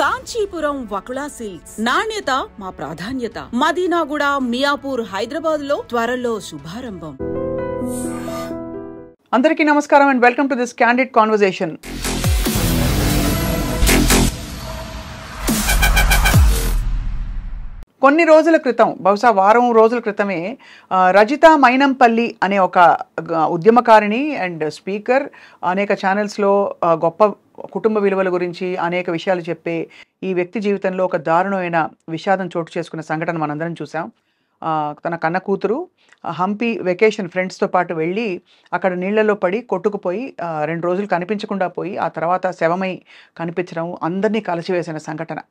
Kanchipuram Vakula silks నాణ్యత మా ప్రాధాన్యత. మదీనాగూడ, మియాపూర్, హైదరాబాద్ లో త్వరలో శుభారంభం. అందరికీ నమస్కారం and welcome to this candid conversation. కొన్ని రోజుల క్రితం, బహుశా వారం రోజుల క్రితమే, రజిత మైనంపల్లి అనే ఒక ఉద్యమకారిణి అండ్ స్పీకర్, అనేక ఛానల్స్లో గొప్ప కుటుంబ విలువల గురించి అనేక విషయాలు చెప్పే ఈ వ్యక్తి జీవితంలో ఒక దారుణమైన విషాదం చోటు చేసుకున్న సంఘటన మనందరం చూసాం. తన కన్న కూతురు హంపి వెకేషన్ ఫ్రెండ్స్తో పాటు వెళ్ళి అక్కడ నీళ్లలో పడి కొట్టుకుపోయి 2 రోజులు కనిపించకుండా పోయి ఆ తర్వాత శవమై కనిపించడం అందరినీ కలిసివేసిన సంఘటన.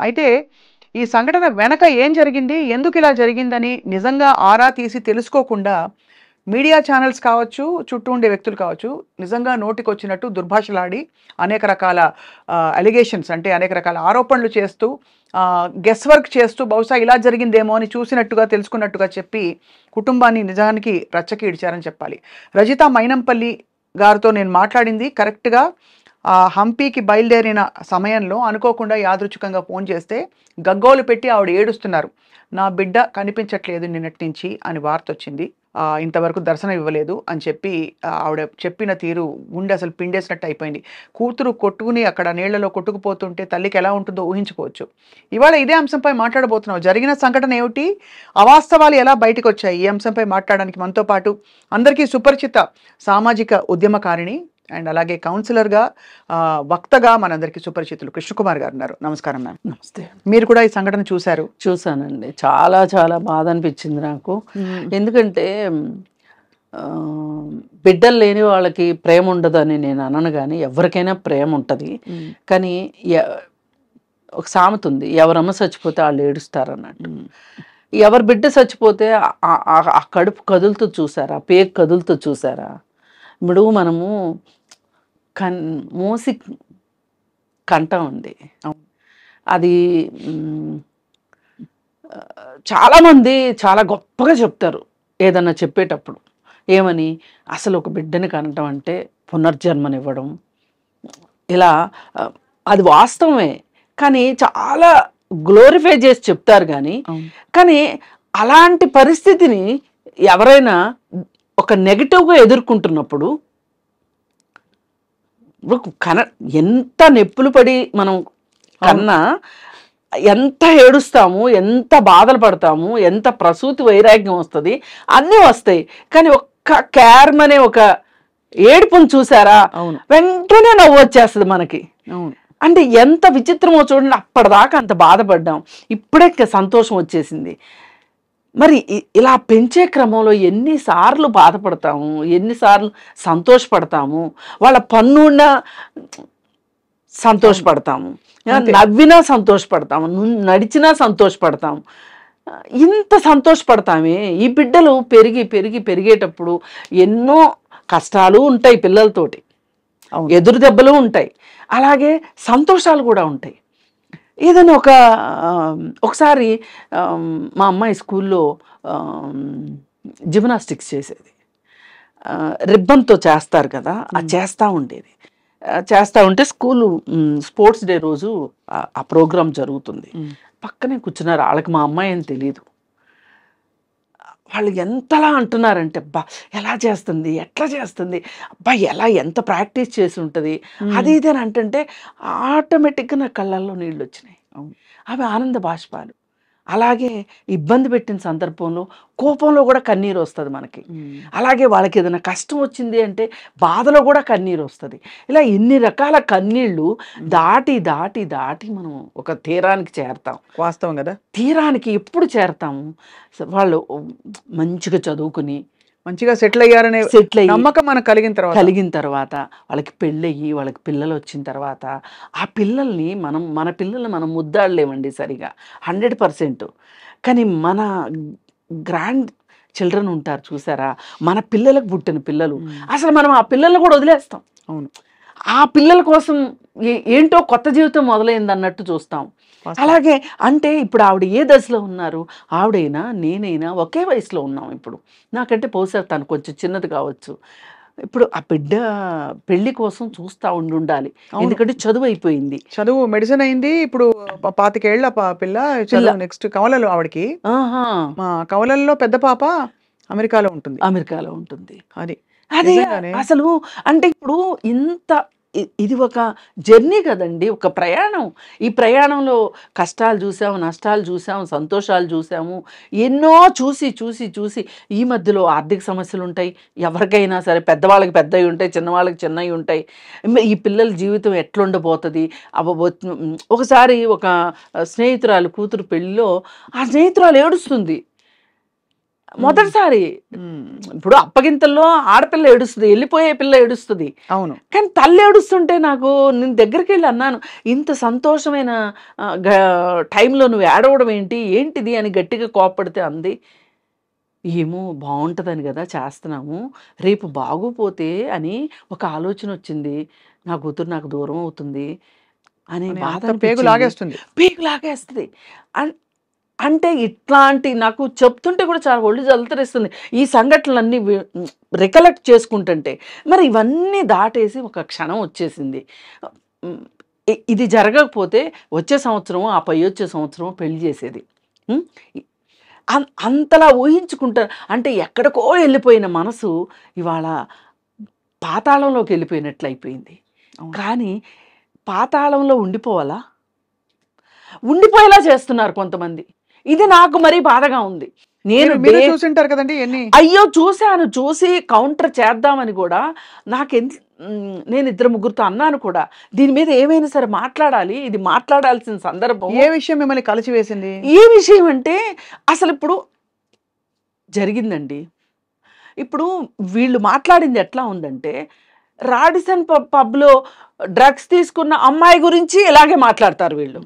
అయితే ఈ సంఘటన వెనక ఏం జరిగింది, ఎందుకు ఇలా జరిగిందని నిజంగా ఆరా తీసి తెలుసుకోకుండా మీడియా ఛానల్స్ కావచ్చు, చుట్టూ ఉండే వ్యక్తులు కావచ్చు, నిజంగా నోటికొచ్చినట్టు దుర్భాషలాడి అనేక రకాల అలిగేషన్స్, అంటే అనేక రకాల ఆరోపణలు చేస్తూ గెస్ వర్క్ చేస్తూ బహుశా ఇలా జరిగిందేమో అని చూసినట్టుగా తెలుసుకున్నట్టుగా చెప్పి కుటుంబాన్ని నిజానికి రచ్చకి ఇడిచారని చెప్పాలి. రజిత మైనంపల్లి గారితో నేను మాట్లాడింది కరెక్ట్గా హంపీకి బయలుదేరిన సమయంలో అనుకోకుండా యాదృచ్ఛికంగా ఫోన్ చేస్తే గగ్గోలు పెట్టి ఆవిడ ఏడుస్తున్నారు. నా బిడ్డ కనిపించట్లేదు నిన్నటి నుంచి అని వార్త వచ్చింది, ఇంతవరకు దర్శనం ఇవ్వలేదు అని చెప్పి ఆవిడ చెప్పిన తీరు గుండె అసలు పిండేసినట్టు అయిపోయింది. కూతురు కొట్టుకుని అక్కడ నీళ్లలో కొట్టుకుపోతుంటే తల్లికి ఎలా ఉంటుందో ఊహించుకోవచ్చు. ఇవాళ ఇదే అంశంపై మాట్లాడబోతున్నాం. జరిగిన సంఘటన ఏమిటి, అవాస్తవాలు ఎలా బయటకు వచ్చాయి, ఈ అంశంపై మాట్లాడడానికి మనతో పాటు అందరికీ సుపరిచిత సామాజిక ఉద్యమకారిణి అండ్ అలాగే కౌన్సిలర్గా, వక్తగా మనందరికీ సుపరిచితులు కృష్ణకుమార్ గారు ఉన్నారు. నమస్కారం మ్యామ్. నమస్తే. మీరు కూడా ఈ సంఘటన చూశారు? చూసానండి. చాలా చాలా బాధ అనిపించింది నాకు. ఎందుకంటే బిడ్డలు లేని వాళ్ళకి ప్రేమ ఉండదని నేను అనను, కానీ ఎవరికైనా ప్రేమ ఉంటుంది. కానీ ఒక సామెత ఉంది, ఎవరమ్మ చచ్చిపోతే వాళ్ళు ఏడుస్తారు అన్నట్టు. ఎవరి బిడ్డ చచ్చిపోతే ఆ కడుపు కదులుతూ చూసారా, పేగు కదులుతూ చూసారా. ఇప్పుడు మనము మూసి కంఠం ఉంది, అది చాలామంది చాలా గొప్పగా చెప్తారు ఏదన్నా చెప్పేటప్పుడు. ఏమని, అసలు ఒక బిడ్డని కనటం అంటే పునర్జన్మనివ్వడం, ఇలా అది వాస్తవమే. కానీ చాలా గ్లోరిఫై చేసి చెప్తారు. కానీ అలాంటి పరిస్థితిని ఎవరైనా ఒక నెగిటివ్గా ఎదుర్కొంటున్నప్పుడు ఎంత నొప్పులు పడి మనం కన్నా ఎంత ఏడుస్తాము, ఎంత బాధలు పడతాము, ఎంత ప్రసూతి వైరాగ్యం వస్తుంది, అన్నీ వస్తాయి. కానీ ఒక్క క్యార్మ్ అనే ఒక ఏడుపును చూసారా, వెంటనే నవ్వు వచ్చేస్తుంది మనకి. అంటే ఎంత విచిత్రమో చూడండి. అప్పటిదాకా అంత బాధపడ్డాం, ఇప్పుడే సంతోషం వచ్చేసింది. మరి ఇలా పెంచే క్రమంలో ఎన్నిసార్లు బాధపడతాము, ఎన్నిసార్లు సంతోషపడతాము. వాళ్ళ పన్నున్నా సంతోషపడతాము, నవ్వినా సంతోషపడతాము, నడిచినా సంతోషపడతాము. ఇంత సంతోషపడతామే. ఈ బిడ్డలు పెరిగేటప్పుడు ఎన్నో కష్టాలు ఉంటాయి, పిల్లలతోటి ఎదురు దెబ్బలు ఉంటాయి, అలాగే సంతోషాలు కూడా ఉంటాయి. ఏదైనా ఒకసారి మా అమ్మాయి స్కూల్లో జిమ్నాస్టిక్స్ చేసేది. రిబ్బన్తో చేస్తారు కదా, అది చేస్తూ ఉండేది. చేస్తూ ఉంటే స్కూలు స్పోర్ట్స్ డే రోజు ఆ ప్రోగ్రాం జరుగుతుంది. పక్కనే కూర్చున్నారు. వాళ్ళకి మా అమ్మాయి అని తెలీదు. వాళ్ళు ఎంతలా అంటున్నారంటే, అబ్బా ఎలా చేస్తుంది, ఎట్లా చేస్తుంది, అబ్బా ఎంత ప్రాక్టీస్ చేసి ఉంటుంది, అది ఇది అని అంటే ఆటోమేటిక్గా నా కళ్ళల్లో నీళ్ళు వచ్చినాయి. అవి ఆనంద బాష్పాలు. అలాగే ఇబ్బంది పెట్టిన సందర్భంలో కోపంలో కూడా కన్నీరు వస్తుంది మనకి. అలాగే వాళ్ళకి ఏదైనా కష్టం వచ్చింది అంటే బాధలో కూడా కన్నీరు వస్తుంది. ఇలా ఎన్ని రకాల కన్నీళ్ళు దాటి దాటి దాటి మనం ఒక తీరానికి చేరతాం. వాస్తవం కదా. తీరానికి ఎప్పుడు చేరతాము? వాళ్ళు మంచిగా చదువుకుని మంచిగా సెటిల్ అయ్యారనే సెటిల్ అయ్యి నమ్మకం మనకు కలిగిన తర్వాత వాళ్ళకి పెళ్ళయ్యి వాళ్ళకి పిల్లలు వచ్చిన తర్వాత ఆ పిల్లల్ని మన పిల్లల్ని మనం ముద్దాడలేమండి సరిగా 100%. కానీ మన గ్రాండ్ చిల్డ్రన్ ఉంటారు చూసారా, మన పిల్లలకు పుట్టిన పిల్లలు, అసలు మనం ఆ పిల్లల్ని కూడా వదిలేస్తాం. అవును. ఆ పిల్లల కోసం ఏంటో కొత్త జీవితం మొదలైంది అన్నట్టు చూస్తాం. అలాగే అంటే ఇప్పుడు ఆవిడ ఏ దశలో ఉన్నారు, ఆవిడైనా నేనైనా ఒకే వయసులో ఉన్నాం. ఇప్పుడు నాకంటే బహుశా తను కొంచెం చిన్నది కావచ్చు. ఇప్పుడు ఆ బిడ్డ పెళ్లి కోసం చూస్తూ ఉండాలి, ఎందుకంటే చదువు అయిపోయింది, చదువు మెడిసిన్ అయింది. ఇప్పుడు 25 ఏళ్ల పిల్ల చదువు నెక్స్ట్ కవలలు ఆవిడకి. మా కవలల్లో పెద్ద పాప అమెరికాలో ఉంటుంది. అది అదే అసలు అంటే ఇప్పుడు ఇంత ఇది ఒక జర్నీ కదండి, ఒక ప్రయాణం. ఈ ప్రయాణంలో కష్టాలు చూసాము, నష్టాలు చూసాము, సంతోషాలు చూసాము, ఎన్నో చూసి చూసి చూసి ఈ మధ్యలో ఆర్థిక సమస్యలు ఉంటాయి. ఎవరికైనా సరే పెద్దవాళ్ళకి పెద్దవి ఉంటాయి, చిన్నవాళ్ళకి చిన్నవి ఉంటాయి. ఈ పిల్లల జీవితం ఎట్లుండబోతుంది. ఒకసారి ఒక స్నేహితురాలు కూతురు పెళ్ళిలో ఆ స్నేహితురాలు ఏడుస్తుంది మొదటిసారి. ఇప్పుడు అప్పగింతల్లో ఆడపిల్ల ఏడుస్తుంది, వెళ్ళిపోయే పిల్ల ఏడుస్తుంది. అవును. కానీ తల్లి ఏడుస్తుంటే నాకు నేను దగ్గరికి వెళ్ళి అన్నాను, ఇంత సంతోషమైన టైంలో నువ్వు ఏడవడం ఏంటిది అని గట్టిగా కోప్పడితే అంది, ఏమో బాగుంటుందని కదా చేస్తున్నాము, రేపు బాగోపోతే అని ఒక ఆలోచన వచ్చింది, నా కూతురు నాకు దూరం అవుతుంది అని బాధ పేగు లాగేస్తుంది. అంటే ఇట్లాంటి నాకు చెప్తుంటే కూడా చాలా ఒళ్ళు జలతరిస్తుంది ఈ సంఘటనలన్నీ రికలెక్ట్ చేసుకుంటుంటే. మరి ఇవన్నీ దాటేసి ఒక క్షణం వచ్చేసింది, ఇది జరగకపోతే వచ్చే సంవత్సరము ఆ పై వచ్చే సంవత్సరము పెళ్లి చేసేది. అంతలా ఊహించుకుంటారు. అంటే ఎక్కడికో వెళ్ళిపోయిన మనసు ఇవాళ పాతాళంలోకి వెళ్ళిపోయినట్లు అయిపోయింది. కానీ పాతాళంలో ఉండిపోయేలా చేస్తున్నారు కొంతమంది. ఇది నాకు మరీ బాధగా ఉంది. చూసింటారు కదండి ఎన్ని. అయ్యో చూసి కౌంటర్ చేద్దామని కూడా నేను 2-3 అన్నాను కూడా, దీని మీద ఏమైనా సరే మాట్లాడాలి, ఇది మాట్లాడాల్సిన సందర్భం. ఏ విషయం మిమ్మల్ని కలిసివేసింది? ఏ విషయం అంటే అసలు ఇప్పుడు జరిగిందండి. ఇప్పుడు వీళ్ళు మాట్లాడింది ఎట్లా ఉందంటే, రాడిసన్ పబ్లో డ్రగ్స్ తీసుకున్న అమ్మాయి గురించి ఇలాగే మాట్లాడతారు వీళ్ళు.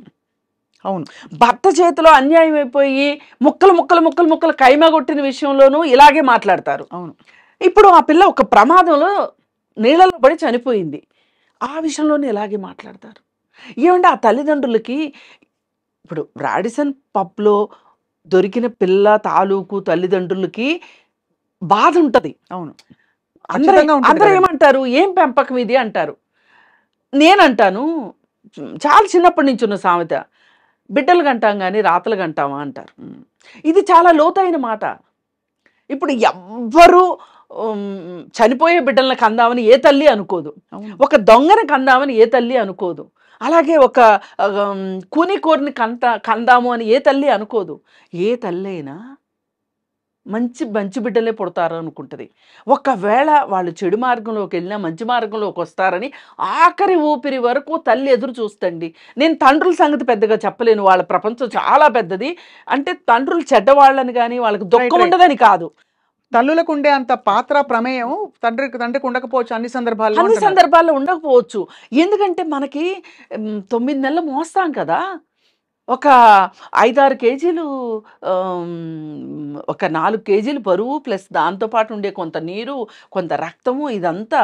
అవును. భర్త చేతిలో అన్యాయం అయిపోయి ముక్కలు కైమా కొట్టిన విషయంలోనూ ఇలాగే మాట్లాడతారు. అవును. ఇప్పుడు ఆ పిల్ల ఒక ప్రమాదంలో నీళ్ళలో పడి చనిపోయింది, ఆ విషయంలోనే ఇలాగే మాట్లాడతారు. ఏమంటే ఆ తల్లిదండ్రులకి ఇప్పుడు రాడిసన్ పబ్లో దొరికిన పిల్ల తాలూకు తల్లిదండ్రులకి బాధ ఉంటుంది. అవును. అందరూ ఏమంటారు, ఏం పెంపకం ఇది అంటారు. నేనంటాను, చాలా చిన్నప్పటి నుంచి ఉన్న సామెత, బిడ్డలు కంటాం కానీ రాతలు కంటామా అంటారు. ఇది చాలా లోతైన మాట. ఇప్పుడు ఎవ్వరూ చనిపోయే బిడ్డలను కందామని ఏ తల్లి అనుకోదు, ఒక దొంగని కందామని ఏ తల్లి అనుకోదు, అలాగే ఒక కూనికోరిని కందాము అని ఏ తల్లి అనుకోదు. ఏ తల్లి అయినా మంచి బిడ్డలే పుడతారు అనుకుంటుంది. ఒకవేళ వాళ్ళు చెడు మార్గంలోకి వెళ్ళినా మంచి మార్గంలోకి వస్తారని ఆఖరి ఊపిరి వరకు తల్లి ఎదురు చూస్తండి. నేను తండ్రుల సంగతి పెద్దగా చెప్పలేను, వాళ్ళ ప్రపంచం చాలా పెద్దది. అంటే తండ్రులు చెడ్డవాళ్ళని కానీ వాళ్ళకి దుఃఖం ఉండదని కాదు, తల్లులకు ఉండే అంత పాత్ర ప్రమేయం తండ్రికి ఉండకపోవచ్చు, అన్ని సందర్భాల్లో ఉండకపోవచ్చు. ఎందుకంటే మనకి 9 నెలలు మోస్తాం కదా, ఒక 5-6 కేజీలు, ఒక 4 కేజీలు బరువు ప్లస్ దాంతోపాటు ఉండే కొంత నీరు, కొంత రక్తము, ఇదంతా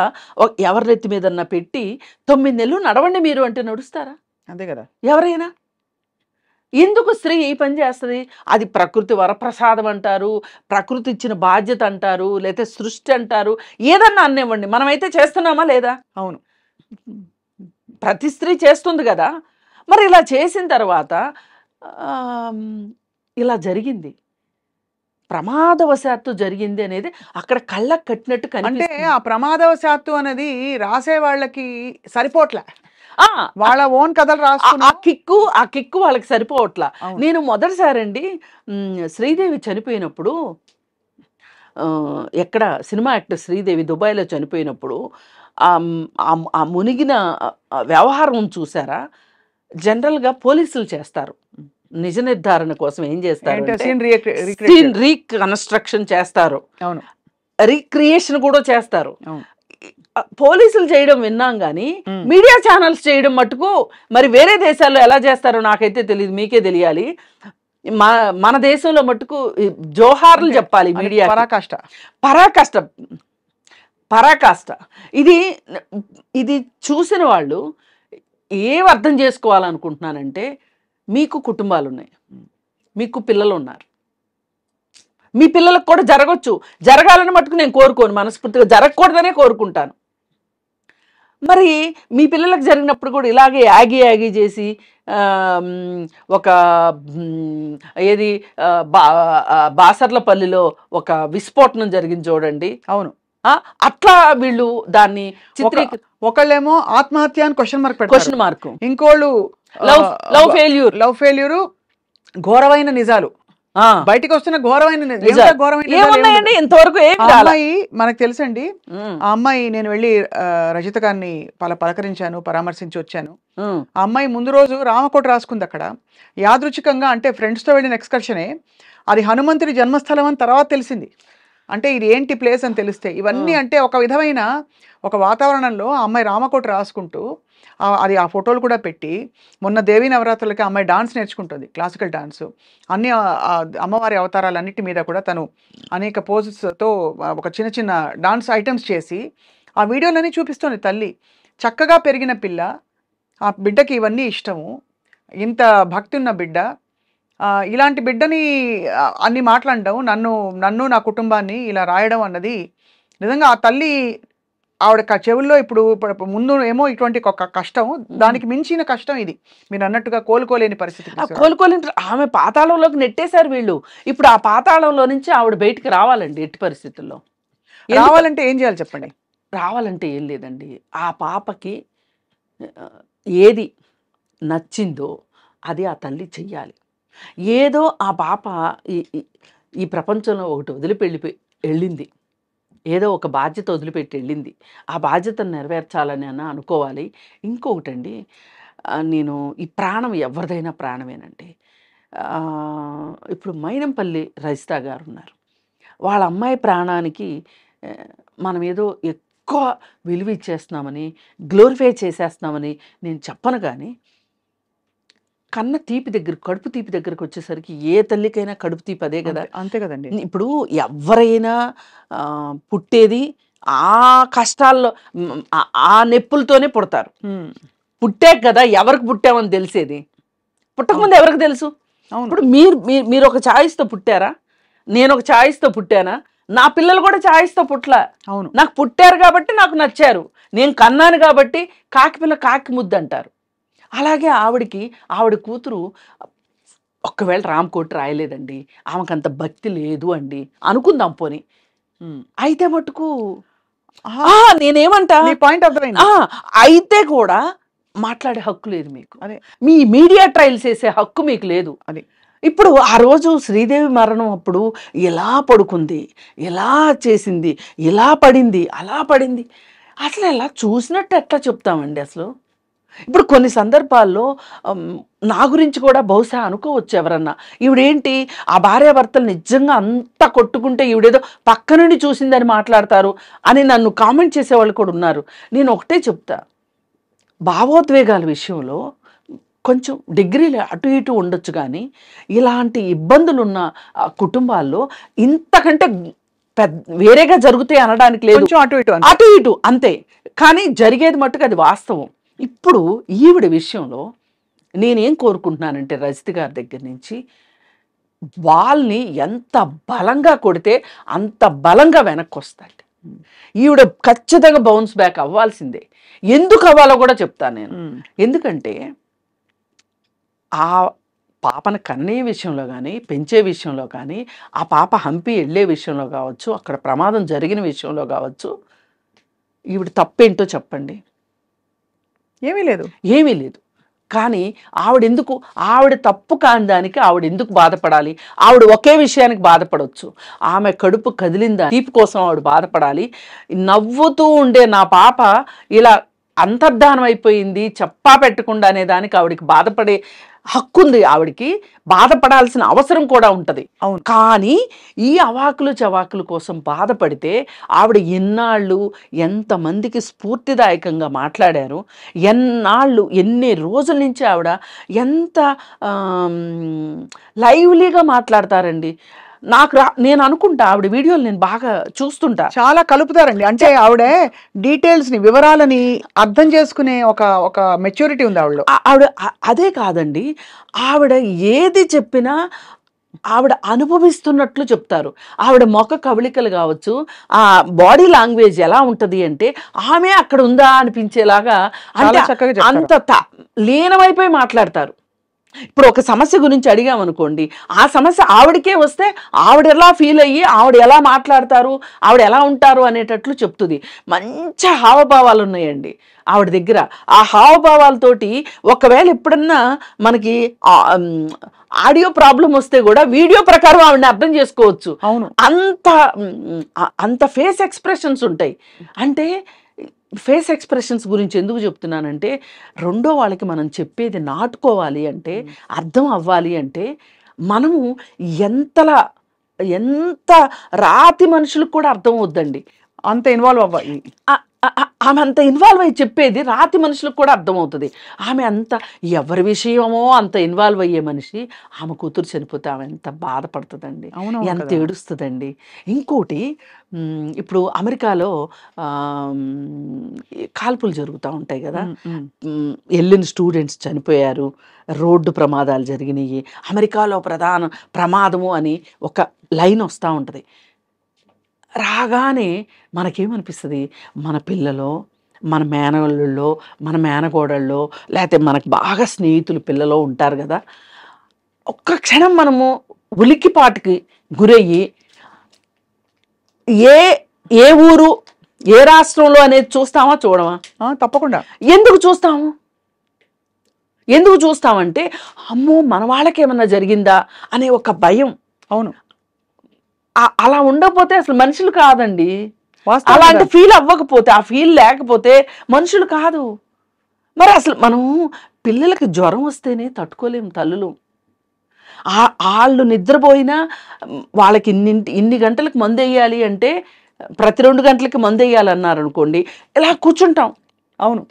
ఎవరి నెత్తి మీదన్నా పెట్టి 9 నెలలు నడవండి మీరు అంటే నడుస్తారా? అంతే కదా. ఎవరైనా ఎందుకు స్త్రీ ఈ పని చేస్తుంది? అది ప్రకృతి వరప్రసాదం అంటారు, ప్రకృతి ఇచ్చిన బాధ్యత అంటారు, లేకపోతే సృష్టి అంటారు, ఏదన్నా అన్నివ్వండి, మనమైతే చేస్తున్నామా లేదా? అవును, ప్రతి స్త్రీ చేస్తుంది కదా. మరి ఇలా చేసిన తర్వాత ఇలా జరిగింది, ప్రమాదవశాత్తు జరిగింది అనేది అక్కడ కళ్ళకు కట్టినట్టు అంటే ఆ ప్రమాదవశాత్తు అనేది రాసే వాళ్ళకి సరిపోట్లే. వాళ్ళ ఓన్ కథలు రాసుకున్నా ఆ కిక్కు వాళ్ళకి సరిపోవట్లా. నేను మొదటిసారి అండి శ్రీదేవి చనిపోయినప్పుడు, ఎక్కడ సినిమా యాక్టర్ శ్రీదేవి దుబాయ్లో చనిపోయినప్పుడు ఆ మునిగిన వ్యవహారం చూసారా? జనరల్గా పోలీసులు చేస్తారు నిజ నిర్ధారణ కోసం. ఏం చేస్తారు? సీన్ రీకన్స్ట్రక్షన్ చేస్తారు, రీక్రియేషన్ కూడా చేస్తారు. పోలీసులు చేయడం విన్నాం కానీ మీడియా ఛానల్స్ చేయడం మటుకు మరి వేరే దేశాల్లో ఎలా చేస్తారో నాకైతే తెలియదు, మీకే తెలియాలి. మన దేశంలో మటుకు జోహార్లు చెప్పాలి మీడియా. పరాకాష్ట. ఇది చూసిన వాళ్ళు ఏం అర్థం చేసుకోవాలనుకుంటున్నానంటే, మీకు కుటుంబాలు ఉన్నాయి, మీకు పిల్లలు ఉన్నారు, మీ పిల్లలకు కూడా జరగచ్చు. జరగాలని మటుకు నేను కోరుకోను, మనస్ఫూర్తిగా జరగకూడదనే కోరుకుంటాను. మరి మీ పిల్లలకు జరిగినప్పుడు కూడా ఇలాగే యాగి చేసి ఒక ఏది బాసర్లపల్లిలో ఒక విస్ఫోటనం జరిగింది చూడండి. అవును, అట్లా వీళ్ళు దాన్ని ఒకళ్ళేమో ఆత్మహత్య అని క్వశ్చన్ మార్క్, ఇంకోళ్ళు లవ్ ఫెయిల్యూర్, ఘోరమైన నిజాలు బయటికి వస్తున్న ఘోరమైన ఇంతవరకు అమ్మాయి మనకు తెలుసండి. ఆ అమ్మాయి, నేను వెళ్ళి రజిత గారిని పలకరించాను, పరామర్శించి వచ్చాను. ఆ అమ్మాయి ముందు రోజు రామకోట రాసుకుంది అక్కడ యాదృచ్ఛికంగా, అంటే ఫ్రెండ్స్తో వెళ్ళిన ఎక్స్కర్షనే. అది హనుమంతుడి జన్మస్థలం అని తర్వాత తెలిసింది. అంటే ఇది ఏంటి ప్లేస్ అని తెలిస్తే ఇవన్నీ, అంటే ఒక విధమైన ఒక వాతావరణంలో ఆ అమ్మాయి రామకోట రాసుకుంటూ అది ఆ ఫోటోలు కూడా పెట్టి, మొన్న దేవీ నవరాత్రులకి అమ్మాయి డాన్స్ నేర్చుకుంటుంది, క్లాసికల్ డాన్స్. అన్ని అమ్మవారి అవతారాలన్నిటి మీద కూడా తను అనేక పోజెస్తో ఒక చిన్న చిన్న డాన్స్ ఐటమ్స్ చేసి ఆ వీడియోలన్నీ చూపిస్తుంది. తల్లి చక్కగా పెరిగిన పిల్ల, ఆ బిడ్డకి ఇవన్నీ ఇష్టము, ఇంత భక్తి ఉన్న బిడ్డ, ఇలాంటి బిడ్డని అన్ని మాట్లాడడం, నన్ను నా కుటుంబాన్ని ఇలా రాయడం అన్నది నిజంగా ఆ తల్లి ఆవిడ చెవుల్లో ఇప్పుడు ముందు ఏమో ఇటువంటి ఒక కష్టం, దానికి మించిన కష్టం ఇది. మీరు అన్నట్టుగా కోలుకోలేని పరిస్థితి. కోలుకోలేని ఆమె పాతాళంలోకి నెట్టేశారు వీళ్ళు. ఇప్పుడు ఆ పాతాళంలో నుంచి ఆవిడ బయటికి రావాలండి. ఎట్టి పరిస్థితుల్లో రావాలంటే ఏం చేయాలి చెప్పండి? రావాలంటే ఏం లేదండి, ఆ పాపకి ఏది నచ్చిందో అది ఆ తల్లి చెయ్యాలి. ఏదో ఆ పాప ఈ ప్రపంచంలో ఒకటి వెళ్ళింది, ఏదో ఒక బాధ్యత వదిలిపెట్టి వెళ్ళింది. ఆ బాధ్యతను నెరవేర్చాలని అనుకోవాలి. ఇంకొకటండి, నేను ఈ ప్రాణం ఎవరిదైనా ప్రాణమేనండి. ఇప్పుడు మైనంపల్లి రజిత గారు ఉన్నారు, వాళ్ళ అమ్మాయి ప్రాణానికి మనం ఏదో ఎక్కువ విలువ ఇచ్చేస్తున్నామని, గ్లోరిఫై చేసేస్తున్నామని నేను చెప్పను. కానీ కన్న తీపి కడుపు తీపి దగ్గరకు వచ్చేసరికి ఏ తల్లికైనా కడుపు తీపి అదే కదా. అంతే కదండి. ఇప్పుడు ఎవరైనా పుట్టేది ఆ కష్టాల్లో, ఆ నెప్పులతోనే పుడతారు. పుట్టాక కదా ఎవరికి పుట్టామని తెలిసేది. పుట్టకముందు ఎవరికి తెలుసు? ఇప్పుడు మీరు ఒక ఛాయిస్తో పుట్టారా? నేను ఒక ఛాయిస్తో పుట్టానా? నా పిల్లలు కూడా ఛాయిస్తో పుట్టలా. అవును, నాకు పుట్టారు కాబట్టి నాకు నచ్చారు, నేను కన్నాను కాబట్టి కాకి పిల్ల కాకి ముద్దు అంటారు. అలాగే ఆవిడ కూతురు ఒక్కవేళ రామకోటి రాయలేదండి, ఆమెకంత భక్తి లేదు అండి అనుకుందాం పోని. అయితే మటుకు నేనేమంటా, అయితే కూడా మాట్లాడే హక్కు లేదు మీకు. అదే మీ మీడియా ట్రయల్స్ వేసే హక్కు మీకు లేదు. అది ఇప్పుడు ఆ రోజు శ్రీదేవి మరణం అప్పుడు ఎలా పడుకుంది, ఎలా చేసింది, ఇలా పడింది, అలా పడింది, అసలు ఎలా చూసినట్టు ఎట్లా చెప్తామండి అసలు? ఇప్పుడు కొన్ని సందర్భాల్లో నా గురించి కూడా బహుశా అనుకోవచ్చు ఎవరన్నా, ఈవిడేంటి ఆ భార్యాభర్తలు నిజంగా అంతా కొట్టుకుంటే ఈవిడేదో పక్క నుండి చూసిందని మాట్లాడతారు అని నన్ను కామెంట్ చేసేవాళ్ళు కూడా ఉన్నారు. నేను ఒకటే చెప్తా, భావోద్వేగాల విషయంలో కొంచెం డిగ్రీలు అటు ఇటు ఉండొచ్చు, కానీ ఇలాంటి ఇబ్బందులున్న కుటుంబాల్లో ఇంతకంటే వేరేగా జరుగుతాయి అనడానికి లేదు. అటు ఇటు అంతే, కానీ జరిగేది మట్టుకు అది వాస్తవం. ఇప్పుడు ఈవిడ విషయంలో నేనేం కోరుకుంటున్నానంటే, రజిత గారి దగ్గర నుంచి వాళ్ళని ఎంత బలంగా కొడితే అంత బలంగా వెనక్కి వస్తాడు. ఈవిడ ఖచ్చితంగా బౌన్స్ బ్యాక్ అవ్వాల్సిందే. ఎందుకు అవ్వాలో కూడా చెప్తాను నేను. ఎందుకంటే ఆ పాపను కన్నే విషయంలో కానీ, పెంచే విషయంలో కానీ, ఆ పాప హంపి వెళ్ళే విషయంలో కావచ్చు, అక్కడ ప్రమాదం జరిగిన విషయంలో కావచ్చు, ఈవిడ తప్పేంటో చెప్పండి. ఏమీ లేదు. ఏమీ లేదు. కానీ ఆవిడ తప్పు కాని దానికి ఆవిడ ఎందుకు బాధపడాలి? ఆవిడ ఒకే విషయానికి బాధపడవచ్చు. ఆమె కడుపు కదిలిందా తీపి కోసం ఆవిడ బాధపడాలి. నవ్వుతూ ఉండే నా పాప ఇలా అంతర్ధానం అయిపోయింది చెప్పా పెట్టకుండా అనే దానికి ఆవిడకి బాధపడే హక్కు ఉంది. ఆవిడకి బాధపడాల్సిన అవసరం కూడా ఉంటుంది. అవును. కానీ ఈ అవాకులు చవాకుల కోసం బాధపడితే ఆవిడ ఎన్నాళ్ళు ఎంతమందికి స్ఫూర్తిదాయకంగా మాట్లాడారు, ఎన్ని రోజుల నుంచి ఆవిడ ఎంత లైవ్లీగా మాట్లాడతారండి. నేను అనుకుంటా ఆవిడ వీడియోలు నేను బాగా చూస్తుంటా, చాలా కలుపుతారండి. అంటే ఆవిడ డీటెయిల్స్ ని, వివరాలని అర్థం చేసుకునే ఒక మెచ్యూరిటీ ఉంది ఆవిడలో. అదే కాదండి, ఆవిడ ఏది చెప్పినా ఆవిడ అనుభవిస్తున్నట్లు చెప్తారు. ఆవిడ ముఖ కవళికలు కావచ్చు, ఆ బాడీ లాంగ్వేజ్ ఎలా ఉంటది అంటే ఆమె అక్కడ ఉందా అనిపించేలాగా, అంటే అంత లీనమైపోయి మాట్లాడతారు. ఇప్పుడు ఒక సమస్య గురించి అడిగామనుకోండి, ఆ సమస్య ఆవిడకే వస్తే ఆవిడ ఎలా ఫీల్ అయ్యి ఆవిడ ఎలా మాట్లాడతారు, ఆవిడ ఎలా ఉంటారు అనేటట్లు చెప్తుంది. మంచి హావభావాలు ఉన్నాయండి ఆవిడ దగ్గర. ఆ హావభావాలతోటి ఒకవేళ ఎప్పుడన్నా మనకి ఆడియో ప్రాబ్లం వస్తే కూడా వీడియో ప్రకారం ఆవిడని అర్థం చేసుకోవచ్చు. అవును. అంత ఫేస్ ఎక్స్ప్రెషన్స్ ఉంటాయి. అంటే ఫేస్ ఎక్స్ప్రెషన్స్ గురించి ఎందుకు చెప్తున్నానంటే, రెండో వాళ్ళకి మనం చెప్పేది నాటుకోవాలి అంటే, అర్థం అవ్వాలి అంటే, మనము ఎంత రాతి మనుషులకు కూడా అర్థం అవుద్దండి. అంత ఇన్వాల్వ్ అవ్వాలి. ఆమె అంత ఇన్వాల్వ్ అయ్యి చెప్పేది రాతి మనుషులకు కూడా అర్థమవుతుంది. ఆమె అంత ఎవరి విషయమో అంత ఇన్వాల్వ్ అయ్యే మనిషి. ఆమె కూతురు చనిపోతే ఆమె ఎంత బాధపడుతుందండి, ఎంత ఏడుస్తుందండి. ఇంకోటి, ఇప్పుడు అమెరికాలో కాల్పులు జరుగుతూ ఉంటాయి కదా, వెళ్ళిన స్టూడెంట్స్ చనిపోయారు, రోడ్డు ప్రమాదాలు జరిగినాయి, అమెరికాలో ప్రధాన ప్రమాదము అని ఒక లైన్ వస్తూ ఉంటుంది. రాగానే మనకేమనిపిస్తుంది, మన పిల్లలో, మన మేనగళ్ళల్లో, మన మేనకోడళ్ళలో, లేకపోతే మనకు బాగా స్నేహితులు పిల్లలో ఉంటారు కదా, ఒక్క క్షణం మనము ఉలిక్కిపాటుకి గురయ్యి ఏ ఊరు ఏ రాష్ట్రంలో అనేది చూస్తామా చూడమా? తప్పకుండా. ఎందుకు చూస్తామంటే, అమ్మో మన వాళ్ళకేమన్నా జరిగిందా అనే ఒక భయం. అవును. అలా ఉండకపోతే అసలు మనుషులు కాదండి. అలాంటి ఫీల్ అవ్వకపోతే, ఆ ఫీల్ లేకపోతే మనుషులు కాదు. మరి అసలు మనం పిల్లలకి జ్వరం వస్తేనే తట్టుకోలేము తల్లులు. వాళ్ళు నిద్రపోయినా వాళ్ళకి ఇన్ని గంటలకు మందు వేయాలి అంటే ప్రతి 2 గంటలకి మందు వేయాలన్నారు అనుకోండి, ఇలా కూర్చుంటాం. అవును.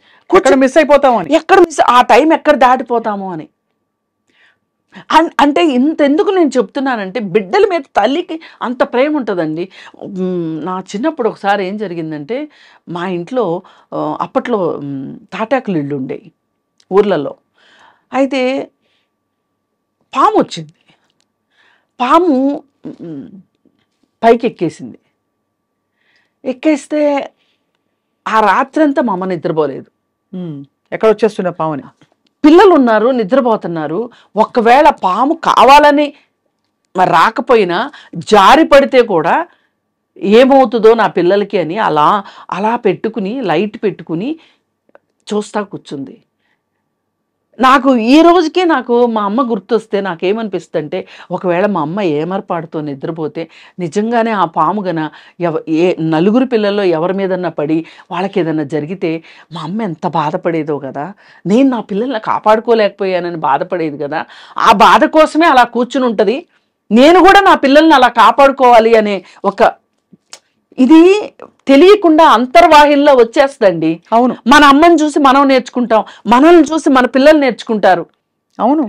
మిస్ అయిపోతాము అని, ఆ టైం ఎక్కడ దాటిపోతాము అని. అంటే ఇంతెందుకు నేను చెప్తున్నానంటే, బిడ్డల మీద తల్లికి అంత ప్రేమ ఉంటుందండి. నా చిన్నప్పుడు ఒకసారి ఏం జరిగిందంటే, మా ఇంట్లో అప్పట్లో తాటాకులు ఇళ్ళు ఉండేవి ఊర్లలో. అయితే పాము వచ్చింది. పాము పైకి ఎక్కేస్తే ఆ రాత్రంతా మా అమ్మ నిద్రపోలేదు. ఎక్కడ వచ్చేస్తున్న పాముని. పిల్లలు ఉన్నారు, నిద్రపోతున్నారు. ఒకవేళ పాము కావాలని మరి రాకపోయినా జారి పడితే కూడా ఏమవుతుందో నా పిల్లలకి అని అలా పెట్టుకుని, లైట్ పెట్టుకుని చూస్తా కూర్చుంది. నాకు ఈ రోజుకే మా అమ్మ గుర్తొస్తే నాకేమనిపిస్తుంది అంటే, ఒకవేళ మా అమ్మ ఏమరపాటుతో నిద్రపోతే నిజంగానే ఆ పాము గన నలుగురు పిల్లల్లో ఎవరి మీదన్నా పడి వాళ్ళకి ఏదన్నా జరిగితే మా అమ్మ ఎంత బాధపడేదో కదా, నేను నా పిల్లల్ని కాపాడుకోలేకపోయానని బాధపడేది కదా. ఆ బాధ కోసమే అలా కూర్చుని ఉంటుంది. నేను కూడా నా పిల్లల్ని అలా కాపాడుకోవాలి అనే ఇది తెలియకుండా అంతర్వాహిల్లో వచ్చేస్తుందండి. అవును. మన అమ్మని చూసి మనం నేర్చుకుంటాం, మనల్ని చూసి మన పిల్లలు నేర్చుకుంటారు. అవును.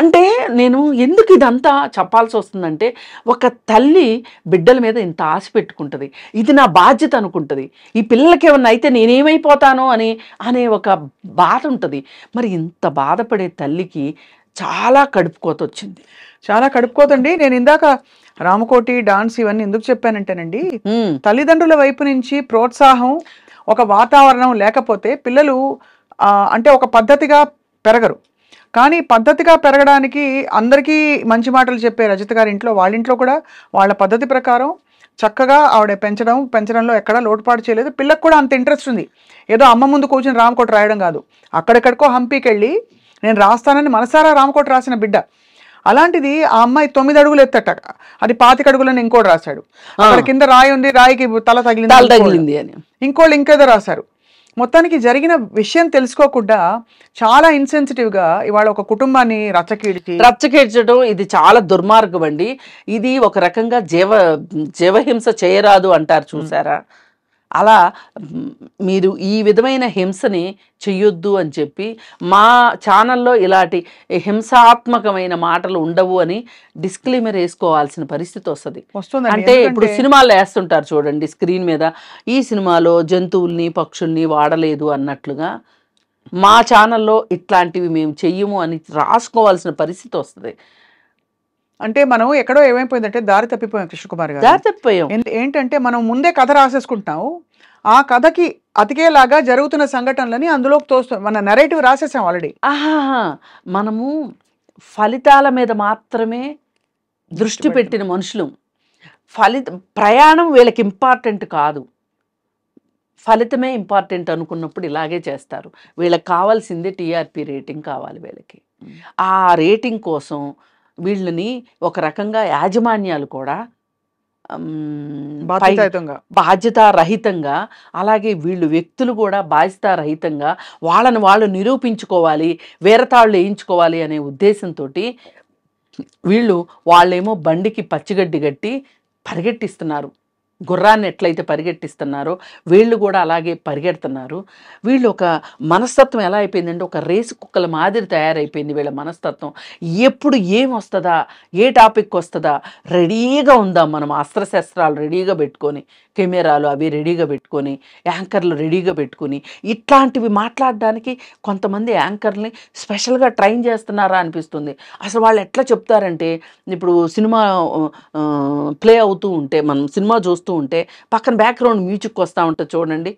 అంటే నేను ఎందుకు ఇదంతా చెప్పాల్సి వస్తుందంటే, ఒక తల్లి బిడ్డల మీద ఇంత ఆశ పెట్టుకుంటుంది, ఇది నా బాధ్యత అనుకుంటుంది. ఈ పిల్లలకి ఏమన్నా అయితే నేనేమైపోతానో అనే ఒక బాధ ఉంటుంది. మరి ఇంత బాధపడే తల్లికి చాలా కడుపుకోత వచ్చింది. చాలా కడుపుకోతండి. నేను ఇందాక రామకోటి, డాన్స్ ఇవన్నీ ఎందుకు చెప్పానంటేనండి, తల్లిదండ్రుల వైపు నుంచి ప్రోత్సాహం, ఒక వాతావరణం లేకపోతే పిల్లలు అంటే ఒక పద్ధతిగా పెరగరు. కానీ పద్ధతిగా పెరగడానికి అందరికీ మంచి మాటలు చెప్పే రజిత గారి ఇంట్లో, వాళ్ళ ఇంట్లో కూడా వాళ్ళ పద్ధతి ప్రకారం చక్కగా ఆవిడ పెంచడంలో ఎక్కడా లోటుపాటు చేయలేదు. పిల్లకు కూడా అంత ఇంట్రెస్ట్ ఉంది. ఏదో అమ్మ ముందు కూర్చొని రామకోట రాయడం కాదు, అక్కడెక్కడికో హంపీకి వెళ్ళి నేను రాస్తానని మనసారా రామకోట రాసిన బిడ్డ. అలాంటిది ఆ అమ్మాయి 9 అడుగులు ఎత్తట, అది 25 అడుగులని ఇంకోటి రాశాడు. అక్కడ కింద రాయి ఉంది, రాయికి తల తగిలింది అని ఇంకోళ్ళు ఇంకేదో రాశారు. మొత్తానికి జరిగిన విషయం తెలుసుకోకుండా చాలా ఇన్సెన్సిటివ్ గా ఇవాళ ఒక కుటుంబాన్ని రచ్చకేడ్చడం ఇది చాలా దుర్మార్గం అండి. ఇది ఒక రకంగా జీవహింస చేయరాదు అంటారు చూసారా, అలా మీరు ఈ విధమైన హింసని చెయ్యొద్దు అని చెప్పి మా ఛానల్లో ఇలాంటి హింసాత్మకమైన మాటలు ఉండవు అని డిస్క్లైమర్ వేసుకోవాల్సిన పరిస్థితి వస్తుంది. అంటే ఇప్పుడు సినిమాల్లో వేస్తుంటారు చూడండి స్క్రీన్ మీద, ఈ సినిమాలో జంతువుల్ని పక్షుల్ని వాడలేదు అన్నట్లుగా మా ఛానల్లో ఇట్లాంటివి మేము చెయ్యము అని రాసుకోవాల్సిన పరిస్థితి వస్తుంది. అంటే మనం ఎక్కడో ఏమైపోయిందంటే దారి తప్పిపోయాం కృష్ణకుమార్ గారు, దారి తప్పిపోయాం. ఏంటంటే మనం ముందే కథ రాసేసుకుంటున్నాము, ఆ కథకి అతికేలాగా జరుగుతున్న సంఘటనలని అందులోకి తోస్తాం, మన నెరేటివ్ రాసేసాం ఆల్రెడీ. మనము ఫలితాల మీద మాత్రమే దృష్టి పెట్టిన మనుషులు. ప్రయాణం వీళ్ళకి ఇంపార్టెంట్ కాదు, ఫలితమే ఇంపార్టెంట్ అనుకున్నప్పుడు ఇలాగే చేస్తారు. వీళ్ళకి కావాల్సిందే టీఆర్పీ రేటింగ్ కావాలి వీళ్ళకి. ఆ రేటింగ్ కోసం వీళ్ళని ఒక రకంగా యాజమాన్యాలు కూడా బాధ్యతారహితంగా, అలాగే వీళ్ళు వ్యక్తులు కూడా బాధ్యతారహితంగా వాళ్ళని వాళ్ళు నిరూపించుకోవాలి, వేరతాళ్ళు వేయించుకోవాలి అనే ఉద్దేశంతో వాళ్ళేమో బండికి పచ్చిగడ్డి కట్టి పరిగెట్టిస్తున్నారు. గుర్రాన్ని ఎట్లయితే పరిగెట్టిస్తున్నారో వీళ్ళు కూడా అలాగే పరిగెడుతున్నారు. వీళ్ళు ఒక మనస్తత్వం ఎలా అయిపోయిందంటే ఒక రేసు కుక్కల మాదిరి తయారైపోయింది వీళ్ళ మనస్తత్వం. ఎప్పుడు ఏం వస్తుందా, ఏ టాపిక్ వస్తుందా, రెడీగా ఉందాం మనం, అస్త్రశస్త్రాలు రెడీగా పెట్టుకొని, కెమెరాలు అవి రెడీగా పెట్టుకొని, యాంకర్లు రెడీగా పెట్టుకొని, ఇట్లాంటివి మాట్లాడడానికి కొంతమంది యాంకర్ని స్పెషల్గా ట్రైన్ చేస్తున్నారా అనిపిస్తుంది. అసలు వాళ్ళు ఎట్లా చెప్తారంటే, ఇప్పుడు సినిమా ప్లే అవుతూ ఉంటే, మనం సినిమా చూస్తూ ఉంటే పక్కన బ్యాక్గ్రౌండ్ మ్యూజిక్ వస్తూ ఉంటుంది చూడండి,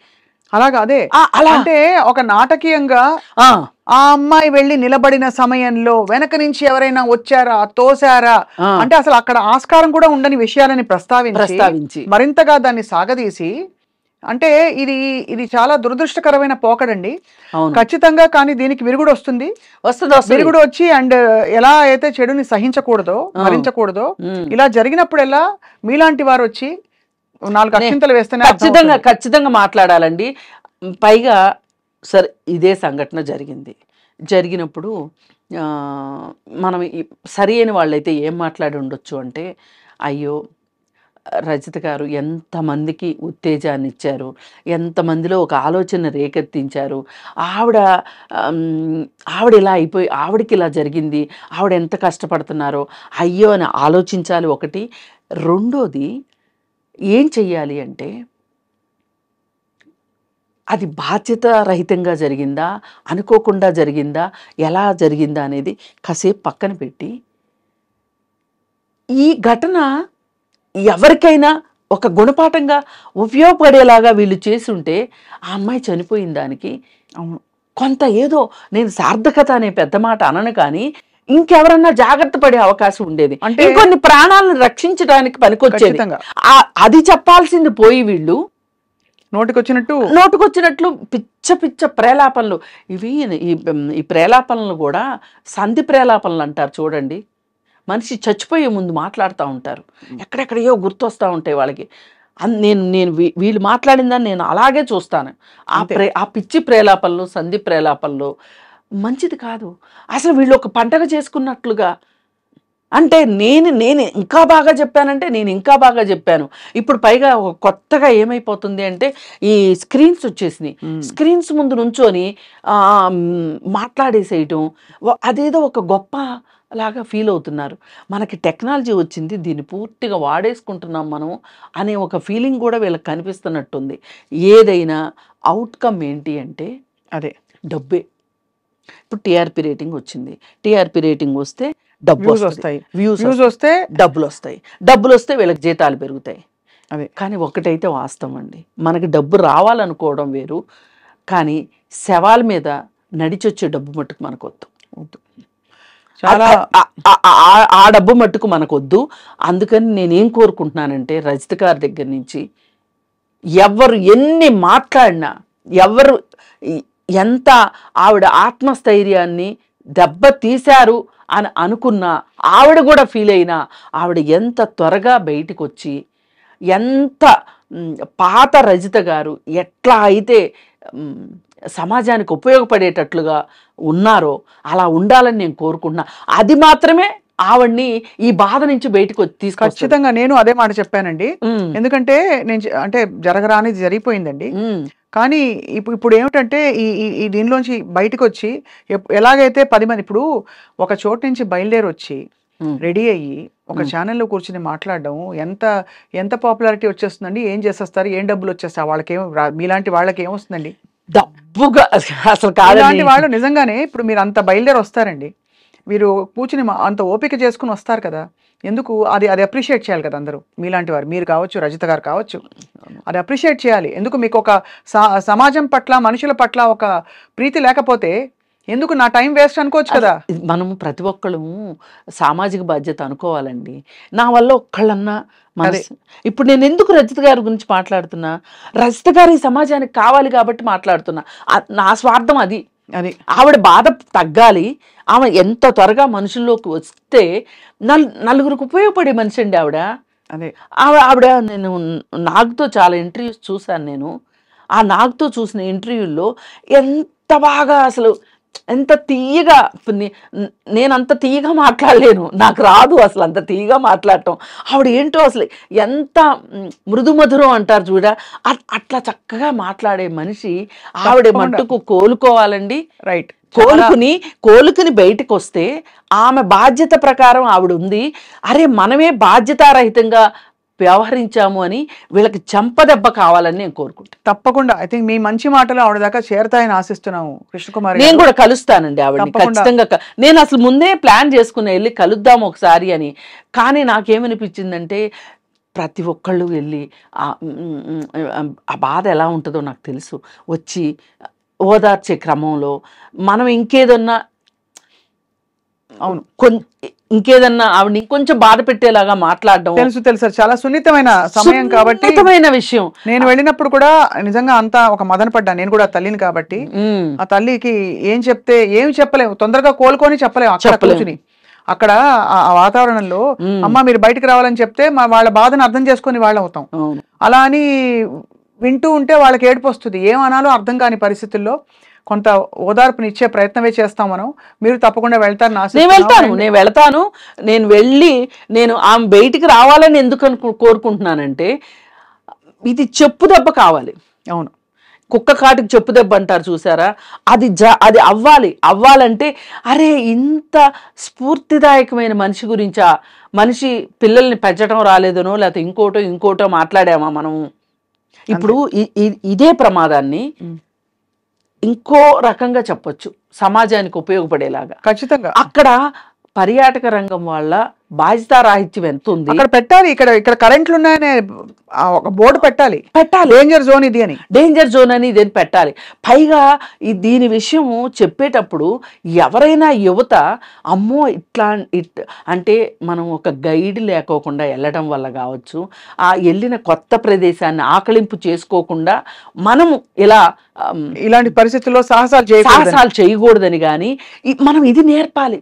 అలాగా అదే అలా అంటే ఒక నాటకీయంగా ఆ అమ్మాయి వెళ్ళి నిలబడిన సమయంలో వెనక నుంచి ఎవరైనా వచ్చారా, తోసారా అంటే అసలు అక్కడ ఆస్కారం కూడా ఉండని విషయాలని ప్రస్తావించి మరింతగా దాన్ని సాగదీసి, అంటే ఇది చాలా దురదృష్టకరమైన పోకడండి ఖచ్చితంగా. కానీ దీనికి విరుగుడు వస్తుంది, విరుగుడు వచ్చి అండ్ ఎలా అయితే చెడుని సహించకూడదో భరించకూడదో, ఇలా జరిగినప్పుడెల్లా మీలాంటి వారు వచ్చి 4 అక్షింతలు వేస్తేనే ఖచ్చితంగా మాట్లాడాలండి. పైగా సరే ఇదే సంఘటన జరిగినప్పుడు మనం సరి అయిన వాళ్ళైతే ఏం మాట్లాడి ఉండొచ్చు అంటే, అయ్యో రజిత గారు ఎంతమందికి ఉత్తేజాన్ని ఇచ్చారు, ఎంతమందిలో ఒక ఆలోచన రేకెత్తించారు, ఆవిడ ఇలా అయిపోయి ఆవిడకి ఇలా జరిగింది, ఆవిడ ఎంత కష్టపడుతున్నారో అయ్యో అని ఆలోచించాలి ఒకటి. రెండోది ఏం చెయ్యాలి అంటే, అది బాధ్యత రహితంగా జరిగిందా, అనుకోకుండా జరిగిందా, ఎలా జరిగిందా అనేది కాసేపు పక్కన పెట్టి, ఈ ఘటన ఎవరికైనా ఒక గుణపాఠంగా ఉపయోగపడేలాగా వీళ్ళు చేసుంటే ఆ అమ్మాయి చనిపోయిన దానికి కొంత ఏదో, నేను సార్థకత అనే పెద్ద మాట అనను కానీ ఇంకెవరన్నా జాగ్రత్త పడే అవకాశం ఉండేది, అంటే కొన్ని ప్రాణాలను రక్షించడానికి పనికొచ్చేది. అది చెప్పాల్సింది పోయి వీళ్ళు నోటుకొచ్చినట్లు పిచ్చ ప్రేలాపనలు. ఈ ప్రేలాపనలు కూడా సంధి ప్రేలాపనలు అంటారు చూడండి. మనిషి చచ్చిపోయే ముందు మాట్లాడుతూ ఉంటారు, ఎక్కడెక్కడయో గుర్తొస్తూ ఉంటాయి వాళ్ళకి. నేను వీళ్ళు మాట్లాడిందని నేను అలాగే చూస్తాను. ఆ పిచ్చి ప్రేలాపనలు, సంధి ప్రేలాపనలు మంచిది కాదు. అసలు వీళ్ళు ఒక పండగ చేసుకున్నట్లుగా, అంటే నేను ఇంకా బాగా చెప్పానంటే నేను ఇంకా బాగా చెప్పాను. ఇప్పుడు పైగా కొత్తగా ఏమైపోతుంది అంటే, ఈ స్క్రీన్స్ వచ్చేసినాయి, స్క్రీన్స్ ముందు నుంచొని మాట్లాడేసేయటం, అదేదో ఒక గొప్ప లాగా ఫీల్ అవుతున్నారు. మనకి టెక్నాలజీ వచ్చింది, దీన్ని పూర్తిగా వాడేసుకుంటున్నాం మనం అనే ఒక ఫీలింగ్ కూడా వీళ్ళకి కనిపిస్తున్నట్టుంది. ఏదైనా అవుట్కమ్ ఏంటి అంటే అదే డబ్బే. ఇప్పుడు టీఆర్పీ రేటింగ్ వచ్చింది, టీఆర్పీ రేటింగ్ వస్తే డబ్బు వస్తాయి, వ్యూస్ వస్తే డబ్బులు వస్తే వీళ్ళకి జీతాలు పెరుగుతాయి. అదే కానీ ఒకటైతే వాస్తవం అండి, మనకి డబ్బు రావాలనుకోవడం వేరు, కానీ శవాల మీద నడిచొచ్చే డబ్బు మట్టుకు మనకు వద్దు. చాలా ఆ డబ్బు మట్టుకు మనకొద్దు. అందుకని నేనేం కోరుకుంటున్నానంటే రజిత గారి దగ్గర నుంచి ఎవరు ఎన్ని మాట్లాడినా, ఎవరు ఎంత ఆవిడ ఆత్మస్థైర్యాన్ని దెబ్బ తీశారు అని అనుకున్నా, ఆవిడ కూడా ఫీల్ అయినా, ఆవిడ ఎంత త్వరగా బయటికి వచ్చి ఎంత పాత రజిత గారు ఎట్లా అయితే సమాజానికి ఉపయోగపడేటట్లుగా ఉన్నారో అలా ఉండాలని నేను కోరుకుంటున్నా. అది మాత్రమే ఆవిడ్ని ఈ బాధ నుంచి బయటకు తీసుకొచ్చి. ఖచ్చితంగా నేను అదే మాట చెప్పానండి. ఎందుకంటే నేను అంటే జరగరానిది జరిగిపోయిందండి. కానీ ఇప్పుడు ఏమిటంటే ఈ దీనిలోంచి బయటకు వచ్చి ఎలాగైతే 10 మంది ఇప్పుడు ఒక చోటు నుంచి బయలుదేరి వచ్చి రెడీ అయ్యి ఒక ఛానల్లో కూర్చుని మాట్లాడడం ఎంత పాపులారిటీ వచ్చేస్తుందండి. ఏం చేసేస్తారు, ఏం డబ్బులు వచ్చేస్తాయి వాళ్ళకేం, మీలాంటి వాళ్ళకి ఏమొస్తుందండి డబ్బుగా. అసలు కాదండి వాళ్ళు నిజంగానే ఇప్పుడు మీరు అంత బయలుదేరి వస్తారండి, మీరు కూర్చుని అంత ఓపిక చేసుకుని వస్తారు కదా, ఎందుకు అది అప్రిషియేట్ చేయాలి కదా అందరూ. మీలాంటి వారు, మీరు కావచ్చు, రజిత గారు కావచ్చు, అది అప్రిషియేట్ చేయాలి. ఎందుకు మీకు ఒక సమాజం పట్ల, మనుషుల పట్ల ఒక ప్రీతి లేకపోతే ఎందుకు నా టైం వేస్ట్ అనుకోవచ్చు కదా. మనము ప్రతి ఒక్కళ్ళు సామాజిక బాధ్యత అనుకోవాలండి. నా వల్ల ఒక్కళ్ళన్నా ఇప్పుడు నేను ఎందుకు రజిత గారి గురించి మాట్లాడుతున్నా, రజిత గారు ఈ సమాజానికి కావాలి కాబట్టి మాట్లాడుతున్నా. నా స్వార్థం అది. ఆవిడ బాధ తగ్గాలి, ఆమె ఎంత త్వరగా మనుషుల్లోకి వస్తే నలుగురికి ఉపయోగపడే మనిషి అండి ఆవిడ. ఆవిడ నేను నాగుతో చాలా ఇంటర్వ్యూస్ చూశాను. నేను ఆ నాగుతో చూసిన ఇంటర్వ్యూల్లో ఎంత బాగా, అసలు ఎంత తీయగా, నేను అంత తీయగా మాట్లాడలేను, నాకు రాదు అసలు అంత తీయగా మాట్లాడటం. ఆవిడ ఏంటో అసలు ఎంత మృదు మధురం అంటారు చూడ, అట్లా చక్కగా మాట్లాడే మనిషి ఆవిడ మట్టుకు కోలుకోవాలండి. రైట్, కోలుకుని బయటకు వస్తే ఆమె బాధ్యత ప్రకారం ఆవిడ ఉంది. అరే మనమే బాధ్యతారహితంగా వ్యవహరించాము అని వీళ్ళకి చెంపదెబ్బ కావాలని నేను కోరుకుంటాను. తప్పకుండా ఐ థింక్ మీ మంచి మాటలు ఆవిడ దాకా చేరతాయని ఆశిస్తున్నాము కృష్ణకుమారి. నేను కూడా కలుస్తానండి ఆవిడని ఖచ్చితంగా. నేను అసలు ముందే ప్లాన్ చేసుకుని వెళ్ళి కలుద్దాం ఒకసారి అని. కానీ నాకేమనిపించిందంటే ప్రతి ఒక్కళ్ళు వెళ్ళి ఆ బాధ ఎలా ఉంటుందో నాకు తెలుసు, వచ్చి ఓదార్చే క్రమంలో మనం ఇంకేదన్నా, అవును, ఇంకేదన్నా ఆవిడని కొంచెం బాధ పెట్టేలాగా మాట్లాడడం. తెలుసు చాలా సున్నితమైన సమయం కాబట్టి, సున్నితమైన విషయం. నేను వెళ్ళినప్పుడు కూడా నిజంగా అంతా ఒక మదన పడ్డా. నేను కూడా తల్లిని కాబట్టి ఆ తల్లికి ఏం చెప్పలేము, తొందరగా కోలుకొని చెప్పలేము. అక్కడ కూర్చుని అక్కడ ఆ వాతావరణంలో అమ్మ మీరు బయటకు రావాలని చెప్తే వాళ్ళ బాధను అర్థం చేసుకుని వాళ్ళు అవుతాం. అలా అని వింటూ ఉంటే వాళ్ళకి ఏడుపు వస్తుంది, ఏమనాలో అర్థం కాని పరిస్థితుల్లో కొంత ఓదార్పునిచ్చే ప్రయత్నమే చేస్తాం మనం. మీరు తప్పకుండా వెళ్తారు. నేను వెళ్తాను. నేను వెళ్ళి ఆమె బయటికి రావాలని ఎందుకు కోరుకుంటున్నానంటే, ఇది చెప్పు దెబ్బ కావాలి. అవును, కుక్క కాటికి చెప్పు దెబ్బ అంటారు చూసారా, అది అవ్వాలంటే అరే ఇంత స్ఫూర్తిదాయకమైన మనిషి గురించా, మనిషి పిల్లల్ని పెంచడం రాలేదనో లేకపోతే ఇంకోటో మాట్లాడామా మనము. ఇప్పుడు ఇదే ప్రమాదాన్ని ఇంకో రకంగా చెప్పొచ్చు, సమాజానికి ఉపయోగపడేలాగా. ఖచ్చితంగా అక్కడ పర్యాటక రంగం వాళ్ళ బాధ్యతారాహిత్యం ఎంత ఉంది అక్కడ పెట్టాలి. ఇక్కడ కరెంట్లు ఉన్నాయనే ఒక బోర్డు పెట్టాలి. డేంజర్ జోన్ ఇది అని, డేంజర్ జోన్ అని ఇదేని పెట్టాలి. పైగా దీని విషయము చెప్పేటప్పుడు ఎవరైనా యువత అమ్మో అంటే మనం ఒక గైడ్ లేకోకుండా వెళ్ళడం వల్ల కావచ్చు, ఆ వెళ్ళిన కొత్త ప్రదేశాన్ని ఆకలింపు చేసుకోకుండా మనము ఇలాంటి పరిస్థితుల్లో సాహసాలు చేయకూడదని కానీ మనం ఇది నేర్పాలి.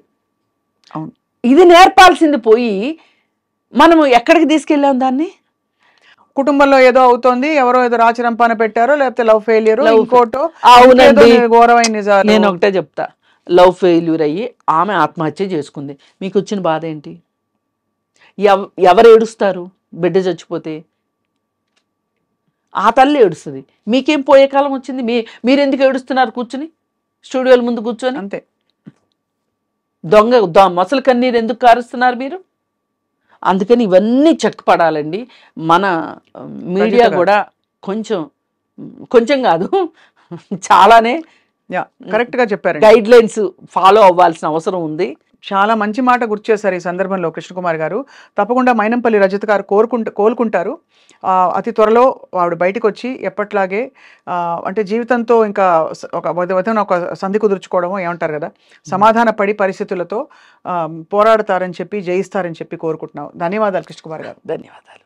ఇది నేర్పాల్సింది పోయి మనము ఎక్కడికి తీసుకెళ్ళాం దాన్ని. కుటుంబంలో ఏదో అవుతోంది, ఎవరో ఏదో రాచరంపాన పెట్టారో, లేకపోతే లవ్ ఫెయిల్యూర్, ఇంకోటో. అవునండి, ఘోరమైన నిజాలు. నేను ఒకటే చెప్తా, లవ్ ఫెయిల్యూర్ అయ్యి ఆమె ఆత్మహత్య చేసుకుంది. మీకు వచ్చిన బాధ ఏంటి? ఎవరు ఏడుస్తారు బిడ్డ చచ్చిపోతే? ఆ తల్లి ఏడుస్తుంది. మీకేం పోయే కాలం వచ్చింది? మీరెందుకు ఏడుస్తున్నారు కూర్చుని స్టూడియోల ముందు కూర్చొని? అంతే. మొసలు కన్నీరు ఎందుకు కారుస్తున్నారు మీరు? అందుకని ఇవన్నీ చెక్ పడాలండి. మన మీడియా కూడా కొంచెం కాదు చాలానే కరెక్ట్ గా చెప్పారు, గైడ్ లైన్స్ ఫాలో అవ్వాల్సిన అవసరం ఉంది. చాలా మంచి మాట గుర్తు చేశారు ఈ సందర్భంలో కృష్ణకుమార్ గారు. తప్పకుండా మైనంపల్లి రజత్ గారు కోలుకుంటారు. అతి త్వరలో ఆవిడ బయటకు వచ్చి ఎప్పట్లాగే అంటే జీవితంతో ఇంకా ఒక సంధి కుదుర్చుకోవడమో ఏమంటారు కదా, సమాధాన పడి పరిస్థితులతో పోరాడతారని చెప్పి, జయిస్తారని చెప్పి కోరుకుంటున్నాం. ధన్యవాదాలు కృష్ణకుమార్ గారు. ధన్యవాదాలు.